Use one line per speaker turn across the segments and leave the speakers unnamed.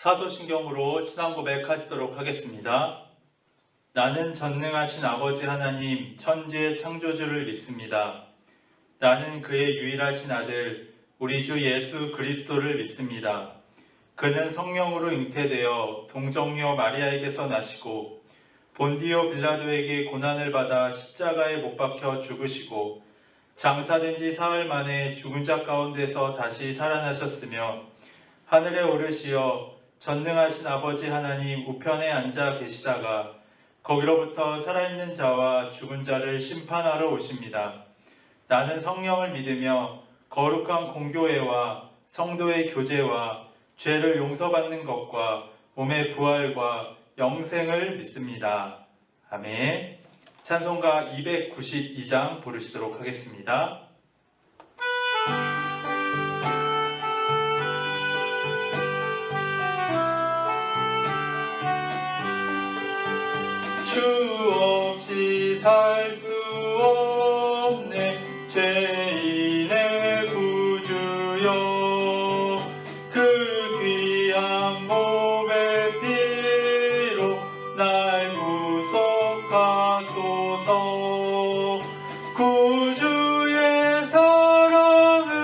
사도신경으로 신앙 고백하시도록 하겠습니다. 나는 전능하신 아버지 하나님 천지의 창조주를 믿습니다. 나는 그의 유일하신 아들 우리 주 예수 그리스도를 믿습니다. 그는 성령으로 잉태되어 동정녀 마리아에게서 나시고 본디오 빌라도에게 고난을 받아 십자가에 못 박혀 죽으시고 장사된 지 사흘 만에 죽은 자 가운데서 다시 살아나셨으며 하늘에 오르시어 전능하신 아버지 하나님 우편에 앉아 계시다가 거기로부터 살아있는 자와 죽은 자를 심판하러 오십니다. 나는 성령을 믿으며 거룩한 공교회와 성도의 교제와 죄를 용서받는 것과 몸의 부활과 영생을 믿습니다. 아멘. 찬송가 292장 부르시도록 하겠습니다. 주 없이 살 수 없네 죄인의 구주여 그 귀한 몸의 피로 날 구속하소서 구주의 사랑으로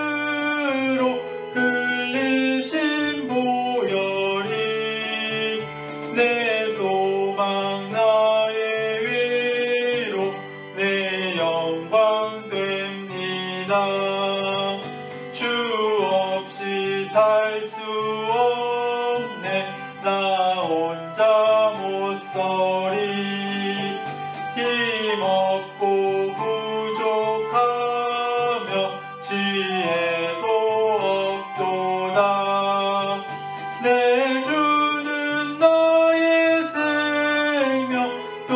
흘리신 보혈이 내 소망 내 영광 됩니다. 주 없이 살 수 없네 나 혼자 못 서리 힘없고 부족하며 지혜도 없도다 내 주는 나의 생명 또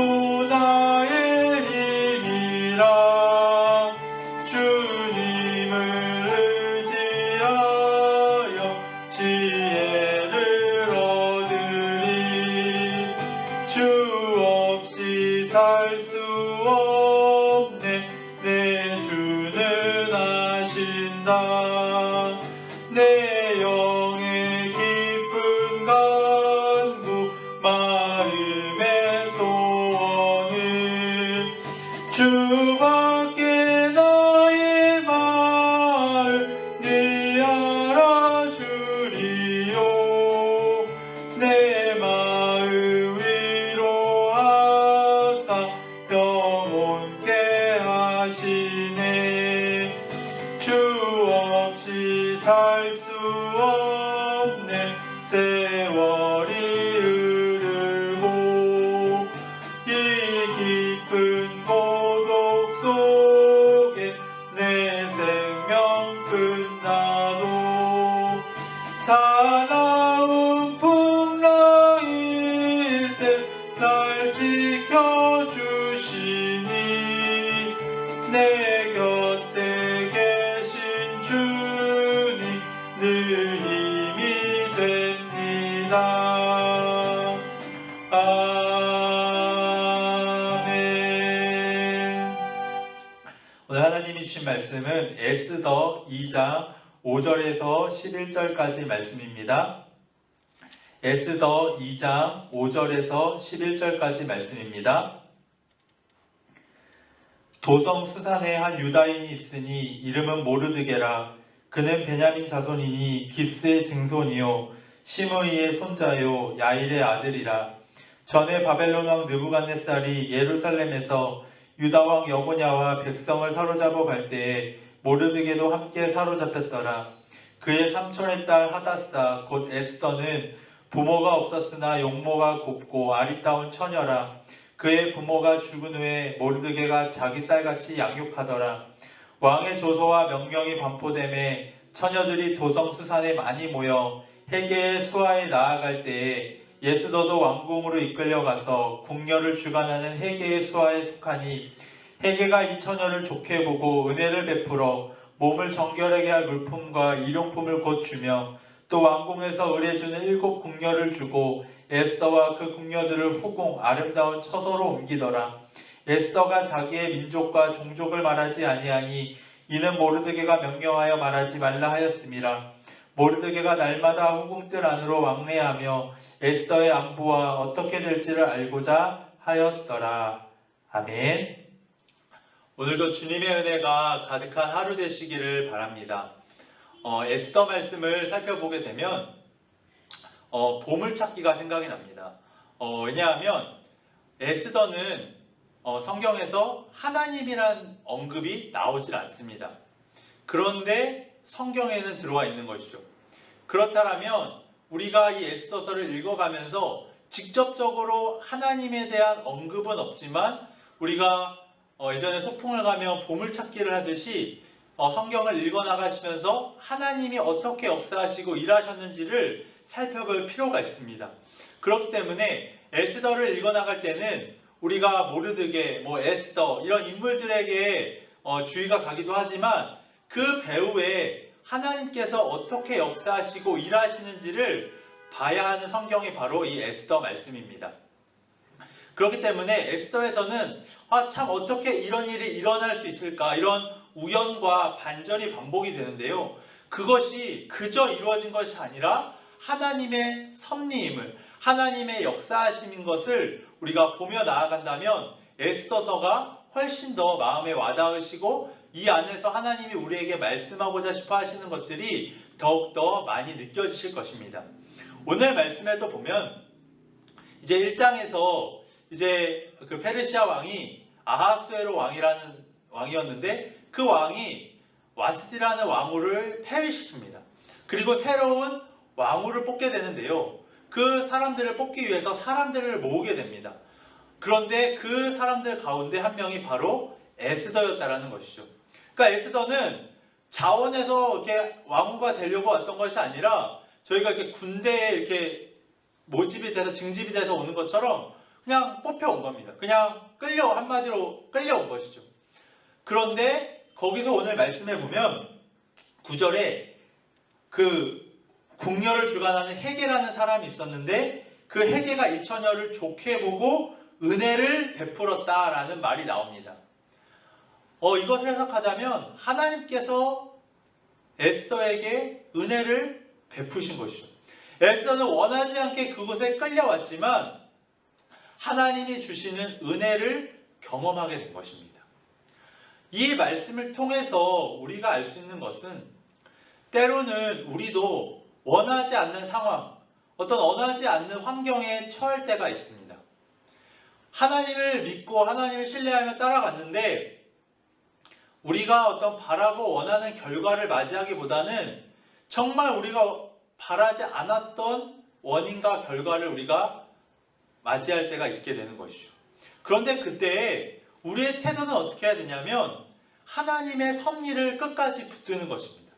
나의 힘이라 주님을 의지하여 지혜를 얻으리 주 없이 살 수 없네 내 주는 아신다 내 영의 깊은 간구 마음의 소원을 주밖에 나의 마음 네 알아주리요 내 마음 위로하사 평온케 하시네 주 없이 살 수 없네 세월이 흐르고 이 깊은 고독 속에 내 생명 끝나도 사나운 풍랑일 때 날 지켜주시니 내 곁에 계신 주님 늘 힘이 됩니다. 아멘. 오늘 하나님이 주신 말씀은 에스더 2장 5절에서 11절까지 말씀입니다. 에스더 2장 5절에서 11절까지 말씀입니다. 도성 수산에 한 유다인이 있으니 이름은 모르드게라. 그는 베냐민 자손이니 기스의 증손이요 시므이의 손자요 야일의 아들이라. 전에 바벨론 왕 느부갓네살이 예루살렘에서 유다 왕 여고냐와 백성을 사로잡아 갈 때에 모르드게도 함께 사로잡혔더라. 그의 삼촌의 딸 하다사 곧 에스더는 부모가 없었으나 용모가 곱고 아리따운 처녀라. 그의 부모가 죽은 후에 모르드게가 자기 딸같이 양육하더라. 왕의 조서와 명령이 반포됨에 처녀들이 도성 수산에 많이 모여 헤게의 수하에 나아갈 때에 에스더도 왕궁으로 이끌려가서 궁녀를 주관하는 헤게의 수하에 속하니 헤게가 이 처녀를 좋게 보고 은혜를 베풀어 몸을 정결하게 할 물품과 일용품을 곧 주며 또 왕궁에서 의뢰주는 7 궁녀를 주고 에스더와 그 궁녀들을 후궁 아름다운 처소로 옮기더라. 에스더가 자기의 민족과 종족을 말하지 아니하니 이는 모르드게가 명령하여 말하지 말라 하였음이라. 모르드게가 날마다 후궁들 안으로 왕래하며 에스더의 안부와 어떻게 될지를 알고자 하였더라. 아멘. 오늘도 주님의 은혜가 가득한 하루 되시기를 바랍니다. 에스더 말씀을 살펴보게 되면 보물찾기가 생각이 납니다. 왜냐하면 에스더는 성경에서 하나님이란 언급이 나오질 않습니다. 그런데 성경에는 들어와 있는 것이죠. 그렇다면 우리가 이 에스더서를 읽어가면서 직접적으로 하나님에 대한 언급은 없지만 우리가 예전에 소풍을 가며 보물찾기를 하듯이 성경을 읽어나가시면서 하나님이 어떻게 역사하시고 일하셨는지를 살펴볼 필요가 있습니다. 그렇기 때문에 에스더를 읽어나갈 때는 우리가 모르드게, 에스더 이런 인물들에게 주의가 가기도 하지만 그 배후에 하나님께서 어떻게 역사하시고 일하시는지를 봐야 하는 성경이 바로 이 에스더 말씀입니다. 그렇기 때문에 에스더에서는 참 어떻게 이런 일이 일어날 수 있을까, 이런 우연과 반전이 반복이 되는데요. 그것이 그저 이루어진 것이 아니라 하나님의 섭리임을, 하나님의 역사하심인 것을 우리가 보며 나아간다면 에스더서가 훨씬 더 마음에 와닿으시고 이 안에서 하나님이 우리에게 말씀하고자 싶어 하시는 것들이 더욱더 많이 느껴지실 것입니다. 오늘 말씀에도 보면 이제 1장에서 이제 그 페르시아 왕이 아하수에로 왕이었는데 그 왕이 와스디라는 왕후를 폐위시킵니다. 그리고 새로운 왕후를 뽑게 되는데요. 그 사람들을 뽑기 위해서 사람들을 모으게 됩니다. 그런데 그 사람들 가운데 한 명이 바로 에스더였다라는 것이죠. 그러니까 에스더는 자원에서 이렇게 왕후가 되려고 왔던 것이 아니라 저희가 이렇게 군대에 이렇게 모집이 돼서 징집이 돼서 오는 것처럼 그냥 뽑혀온 겁니다. 그냥 한마디로 끌려온 것이죠. 그런데 거기서 오늘 말씀해 보면 9절에 그 궁녀를 주관하는 헤게라는 사람이 있었는데 그 헤게가 이 처녀를 좋게 보고 은혜를 베풀었다라는 말이 나옵니다. 이것을 해석하자면 하나님께서 에스더에게 은혜를 베푸신 것이죠. 에스더는 원하지 않게 그곳에 끌려왔지만 하나님이 주시는 은혜를 경험하게 된 것입니다. 이 말씀을 통해서 우리가 알 수 있는 것은 때로는 우리도 원하지 않는 상황, 어떤 원하지 않는 환경에 처할 때가 있습니다. 하나님을 믿고 하나님을 신뢰하며 따라갔는데 우리가 어떤 바라고 원하는 결과를 맞이하기보다는 정말 우리가 바라지 않았던 원인과 결과를 우리가 맞이할 때가 있게 되는 것이죠. 그런데 그때 우리의 태도는 어떻게 해야 되냐면 하나님의 섭리를 끝까지 붙드는 것입니다.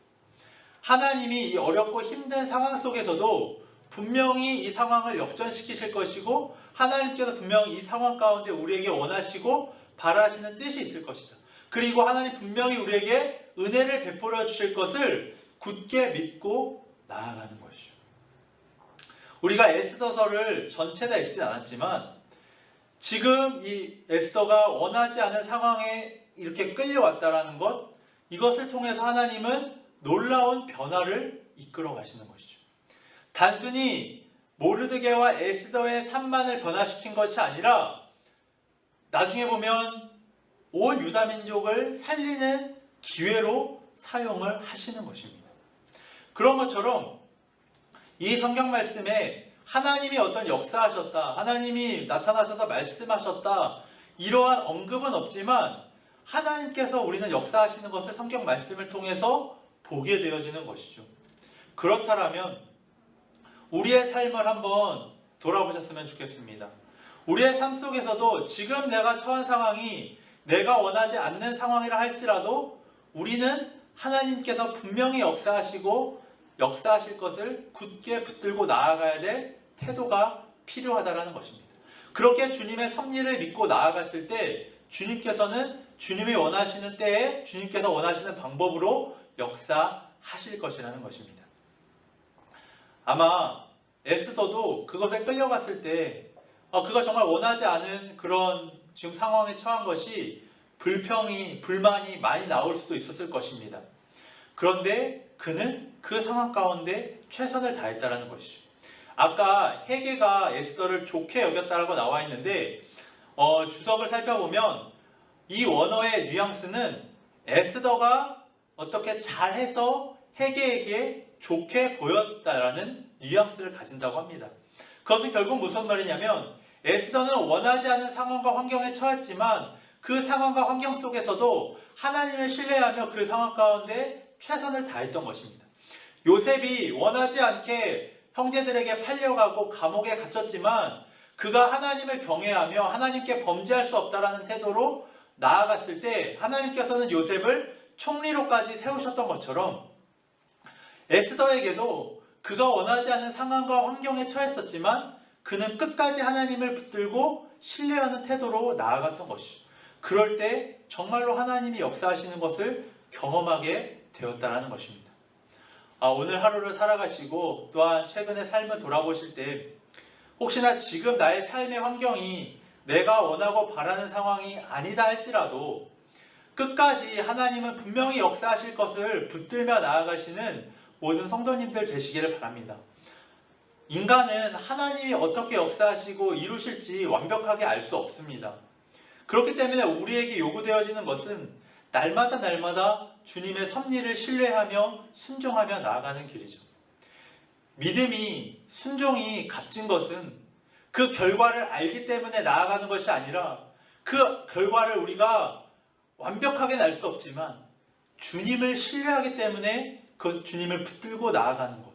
하나님이 이 어렵고 힘든 상황 속에서도 분명히 이 상황을 역전시키실 것이고 하나님께서 분명히 이 상황 가운데 우리에게 원하시고 바라시는 뜻이 있을 것이다. 그리고 하나님 분명히 우리에게 은혜를 베풀어 주실 것을 굳게 믿고 나아가는 것이죠. 우리가 에스더서를 전체 다 읽진 않았지만 지금 이 에스더가 원하지 않은 상황에 이렇게 끌려왔다라는 것, 이것을 통해서 하나님은 놀라운 변화를 이끌어 가시는 것이죠. 단순히 모르드게와 에스더의 삶만을 변화시킨 것이 아니라 나중에 보면 온 유다 민족을 살리는 기회로 사용을 하시는 것입니다. 그런 것처럼 이 성경 말씀에 하나님이 어떤 역사하셨다, 하나님이 나타나셔서 말씀하셨다, 이러한 언급은 없지만 하나님께서 우리는 역사하시는 것을 성경 말씀을 통해서 보게 되어지는 것이죠. 그렇다면 우리의 삶을 한번 돌아보셨으면 좋겠습니다. 우리의 삶 속에서도 지금 내가 처한 상황이 내가 원하지 않는 상황이라 할지라도 우리는 하나님께서 분명히 역사하시고 역사하실 것을 굳게 붙들고 나아가야 될 태도가 필요하다는 것입니다. 그렇게 주님의 섭리를 믿고 나아갔을 때 주님께서는 주님이 원하시는 때에 주님께서 원하시는 방법으로 역사하실 것이라는 것입니다. 아마 에스더도 그것에 끌려갔을 때 그가 정말 원하지 않은 그런 지금 상황에 처한 것이 불만이 많이 나올 수도 있었을 것입니다. 그런데 그는 그 상황 가운데 최선을 다했다는 것이죠. 아까 헤게가 에스더를 좋게 여겼다라고 나와 있는데 주석을 살펴보면 이 원어의 뉘앙스는 에스더가 어떻게 잘해서 헤게에게 좋게 보였다라는 뉘앙스를 가진다고 합니다. 그것은 결국 무슨 말이냐면 에스더는 원하지 않은 상황과 환경에 처했지만 그 상황과 환경 속에서도 하나님을 신뢰하며 그 상황 가운데 최선을 다했던 것입니다. 요셉이 원하지 않게 형제들에게 팔려가고 감옥에 갇혔지만 그가 하나님을 경외하며 하나님께 범죄할 수 없다라는 태도로 나아갔을 때 하나님께서는 요셉을 총리로까지 세우셨던 것처럼 에스더에게도 그가 원하지 않은 상황과 환경에 처했었지만 그는 끝까지 하나님을 붙들고 신뢰하는 태도로 나아갔던 것이죠. 그럴 때 정말로 하나님이 역사하시는 것을 경험하게 되었다는 것입니다. 오늘 하루를 살아가시고 또한 최근의 삶을 돌아보실 때 혹시나 지금 나의 삶의 환경이 내가 원하고 바라는 상황이 아니다 할지라도 끝까지 하나님은 분명히 역사하실 것을 붙들며 나아가시는 모든 성도님들 되시기를 바랍니다. 인간은 하나님이 어떻게 역사하시고 이루실지 완벽하게 알 수 없습니다. 그렇기 때문에 우리에게 요구되어지는 것은 날마다 주님의 섭리를 신뢰하며 순종하며 나아가는 길이죠. 믿음이, 순종이 값진 것은 그 결과를 알기 때문에 나아가는 것이 아니라 그 결과를 우리가 완벽하게 알 수 없지만 주님을 신뢰하기 때문에 그 주님을 붙들고 나아가는 것.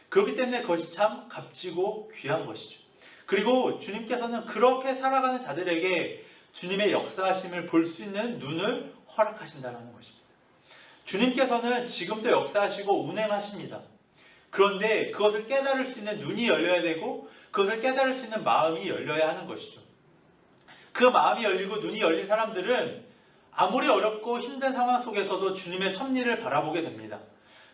그렇기 때문에 그것이 참 값지고 귀한 것이죠. 그리고 주님께서는 그렇게 살아가는 자들에게 주님의 역사하심을 볼 수 있는 눈을 허락하신다는 것입니다. 주님께서는 지금도 역사하시고 운행하십니다. 그런데 그것을 깨달을 수 있는 눈이 열려야 되고 그것을 깨달을 수 있는 마음이 열려야 하는 것이죠. 그 마음이 열리고 눈이 열린 사람들은 아무리 어렵고 힘든 상황 속에서도 주님의 섭리를 바라보게 됩니다.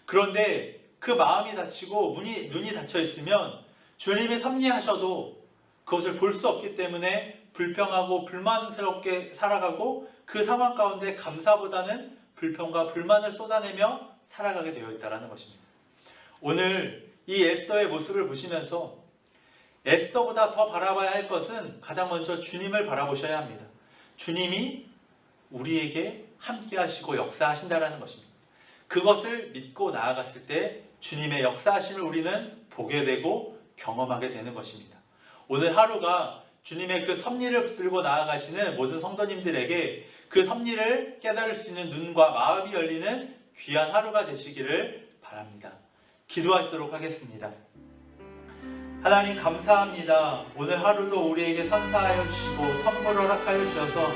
그런데 그 마음이 닫히고 눈이 닫혀 있으면 주님이 섭리하셔도 그것을 볼 수 없기 때문에 불평하고 불만스럽게 살아가고 그 상황 가운데 감사보다는 불평과 불만을 쏟아내며 살아가게 되어 있다는 것입니다. 오늘 이 에스더의 모습을 보시면서 에스더보다 더 바라봐야 할 것은 가장 먼저 주님을 바라보셔야 합니다. 주님이 우리에게 함께 하시고 역사하신다는 것입니다. 그것을 믿고 나아갔을 때 주님의 역사하심을 우리는 보게 되고 경험하게 되는 것입니다. 오늘 하루가 주님의 그 섭리를 붙들고 나아가시는 모든 성도님들에게 그 섭리를 깨달을 수 있는 눈과 마음이 열리는 귀한 하루가 되시기를 바랍니다. 기도하시도록 하겠습니다. 하나님 감사합니다. 오늘 하루도 우리에게 선사하여 주시고 선물 허락하여 주셔서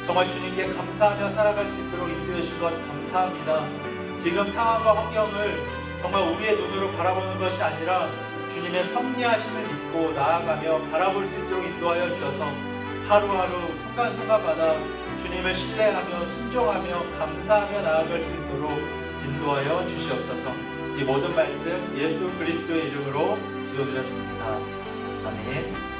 정말 주님께 감사하며 살아갈 수 있도록 인도해 주신 것 감사합니다. 지금 상황과 환경을 정말 우리의 눈으로 바라보는 것이 아니라 주님의 섭리하심을 믿고 나아가며 바라볼 수 있도록 인도하여 주셔서 하루하루 순간순간마다 주님을 신뢰하며 순종하며 감사하며 나아갈 수 있도록 인도하여 주시옵소서. 이 모든 말씀 예수 그리스도의 이름으로 기도드렸습니다. 아멘.